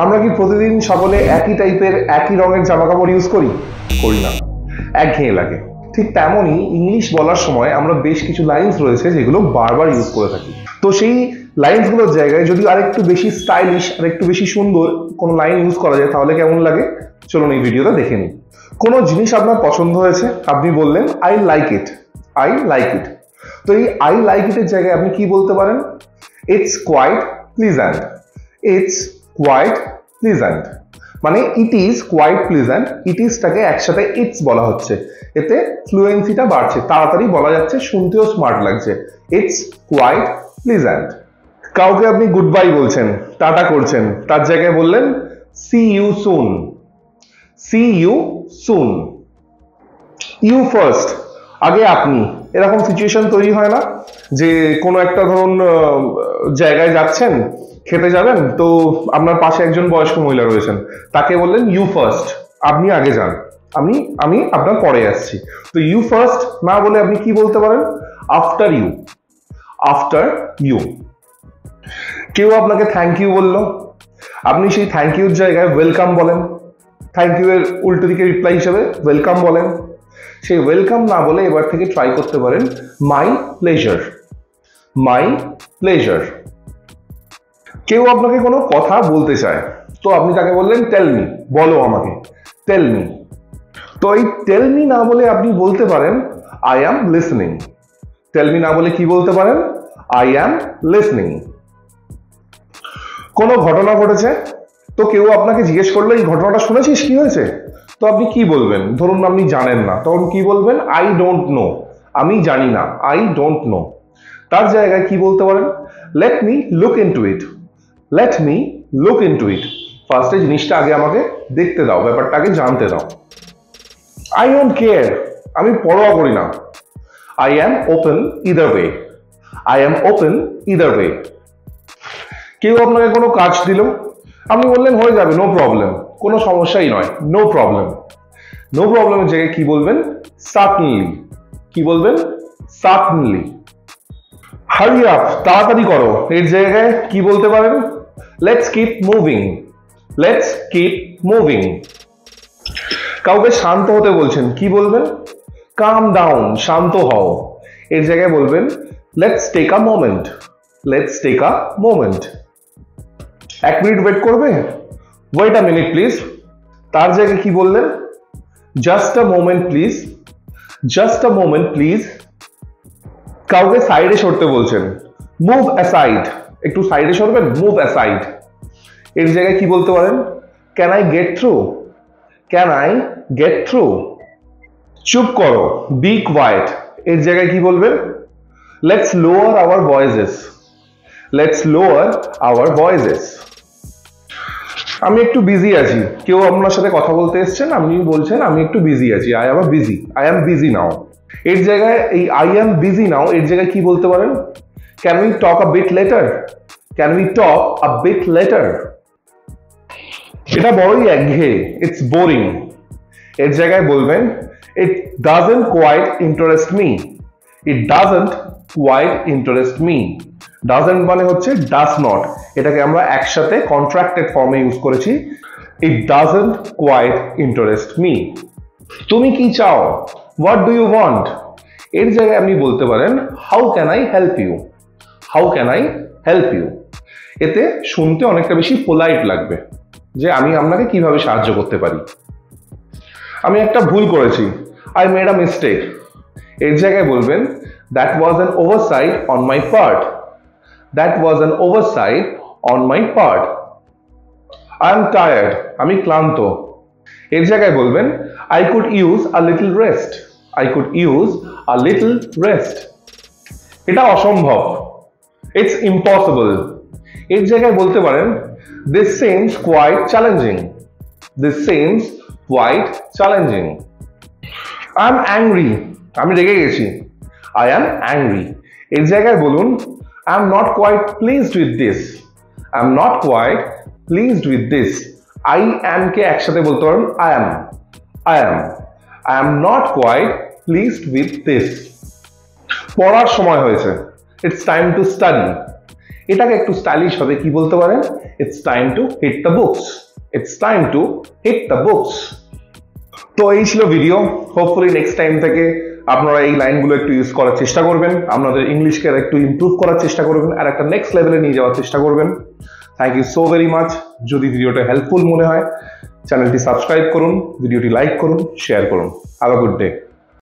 আমরা কি প্রতিদিন সকলে একই টাইপের একই রঙের জামা কাপড় ইউজ করি? করি না, একঘেয়ে লাগে। ঠিক তেমনই ইংলিশ বলার সময় আমরা বেশ কিছু লাইন্স রয়েছে যেগুলো বারবার ইউজ করে থাকি। তো সেই লাইন্সগুলোর জায়গায় যদি আরেকটু বেশি স্টাইলিশ আর একটু বেশি সুন্দর কোনো লাইন ইউজ করা যায় তাহলে কেমন লাগে? চলুন এই ভিডিওটা দেখে নিই। কোনো জিনিস আপনার পছন্দ হয়েছে, আপনি বললেন I like it, I like it. তো এই আই লাইক ইটের জায়গায় আপনি কি বলতে পারেন? It's quite pleasant, it's quite pleasant. মানে it is quite pleasant, it ইজটাকে একসাথে ইটস বলা হচ্ছে, এতে ফ্লুয়েন্সিটা বাড়ছে, তাড়াতাড়ি বলা যাচ্ছে, শুনতেও স্মার্ট লাগছে। It's quite pleasant. কাউকে আপনি গুড বাই বলছেন, টাটা করছেন, তার জায়গায় বললেন see you soon, see you soon. You first, আগে আপনি। এরকম সিচুয়েশন তৈরি হয় না যে কোনো একটা ধরুন জায়গায় যাচ্ছেন, খেতে যাবেন, তো আপনার পাশে একজন বয়স্ক মহিলা রয়েছেন, তাকে বললেন ইউ ফার্স্ট, আপনি আগে যান, আমি আপনার পরে আসছি। তো ইউ ফার্স্ট না বলে আপনি কি বলতে পারেন? After you, after you. কেউ আপনাকে থ্যাংক ইউ বললো, আপনি সেই থ্যাংক ইউর জায়গায় ওয়েলকাম বলেন। থ্যাংক ইউ এর উল্টো দিকে রিপ্লাই হিসেবে ওয়েলকাম বলেন। সেই ওয়েলকাম না বলে এবার থেকে ট্রাই করতে পারেন মাই প্লেজার, মাই প্লেজার। কেউ আপনাকে কোনো কথা বলতে চায়, তো আপনি তাকে বললেন টেল মি, বলো আমাকে, টেল মি। তো এই টেল মি না বলে আপনি বলতে পারেন I am listening. Tell me না বলে কি বলতে পারেন? I am listening. কোনো ঘটনা ঘটেছে, তো কেউ আপনাকে জিজ্ঞেস করলো এই ঘটনাটা শুনেছিস, কি হয়েছে? তো আপনি কি বলবেন? ধরুন আপনি জানেন না, তখন কি বলবেন? আই ডোন্ট নো, আমি জানি না, আই ডোন্ট নো। তার জায়গায় কি বলতে পারেন? লেট মি লুক ইনটু ইট, লেট মি লুক ইনটু ইট। ফার্স্টে জিনিসটা আগে আমাকে দেখতে দাও, ব্যাপারটাকে জানতে দাও। আই ডোন্ট কেয়ার, আমি পরোয়া করি না। I am open either way, I am open either way. কেউ আপনাকে কোনো কাজ দিল, আপনি বললেন হয়ে যাবে, নো প্রবলেম, কোনো সমস্যাই নয়, নো প্রবলেম। নো প্রবলেমের জায়গায় কি বলবেন? সার্টেনলি। কি বলবেন? সার্টেনলি। হারি আপ, তাড়াতাড়ি করো, এর জায়গায় কি বলতে পারেন? Let's keep moving, let's keep moving. কাউকে শান্ত হতে বলছেন, কি বলবেন? কাম ডাউন, শান্ত হও। এর জায়গায় বলবেন let's take a moment, let's take a moment. 1 minute wait করবে? Wait a minute please. তার জায়গায় কি বললেন? Just a moment please, just a moment please. কাউকে সাইডে সরতে বলছেন, মুভ অ্যাসাইড, একটু সাইডে সরবেন, মুভ অ্যাসাইড। এর জায়গায় কি বলতে পারেন? Can I get through, can I get through. চুপ করো, বি কোয়াইট। এর জায়গায় কি বলবেন? Let's lower our voices, let's lower our voices. আমি একটু বিজি আছি, কেউ আপনার সাথে কথা বলতে এসছেন, আপনি বলছেন আমি একটু বিজি আছি, I am busy, I am busy now. এর জায়গায় এই আই অ্যাম বিজি নাও এর জায়গায় কি বলতে পারেন? Can we talk a bit later, can we talk a bit later. এটা বড়ই একঘেয়ে, ইটস বোরিং। এর জায়গায় বলবেন it doesn't quite interest me, it doesn't quite interest me. Doesn't মানে হচ্ছে ডাজ নট, এটাকে আমরা একসাথে কন্ট্রাক্টেড ফর্মে ইউজ করেছি। It doesn't quite interest me. তুমি কি চাও? What do you want? এর জায়গায় আপনি বলতে পারেন how can I help you, how can I help you. এতে শুনতে অনেকটা বেশি পোলাইট লাগবে যে আমি আপনাকে কিভাবে সাহায্য করতে পারি। আমি একটা ভুল করেছি, আই মেড আ মিস্টেক। এর জায়গায় বলবেন that was an oversight on my part, that was an oversight on my part. I am tired, আমি ক্লান্ত। এর জায়গায় বলবেন I could use a little rest, I could use a little rest. এটা অসম্ভব, ইটস ইম্পসিবল। এর জায়গায় বলতে পারেন this seems quite challenging, this seems quite challenging. I am angry, আমি রেগে গেছি, আই অ্যাম অ্যাংরি। এর জায়গায় বলুন I am not quite pleased with this, I am not quite pleased with this. I am কে একসাথে বলতে পারেন I am, I am, I am not quite pleased with this. পড়ার সময় হয়েছে, ইটস টাইম টু স্টাডি। এটাকে একটু stylish হবে কি বলতে পারেন? It's time to hit the books. It's time to hit the books. তো এই ছিল ভিডিও। হোপফুলি নেক্সট টাইম থেকে আপনারা এই লাইনগুলো একটু ইউজ করার চেষ্টা করবেন, আপনাদের ইংলিশকে আর একটু ইমপ্রুভ করার চেষ্টা করবেন, আর একটা নেক্সট লেভেলে নিয়ে যাওয়ার চেষ্টা করবেন। Thank you so very much. যদি ভিডিওটা হেল্পফুল মনে হয় চ্যানেলটি সাবস্ক্রাইব করুন, ভিডিওটি লাইক করুন, শেয়ার করুন। Have a good day.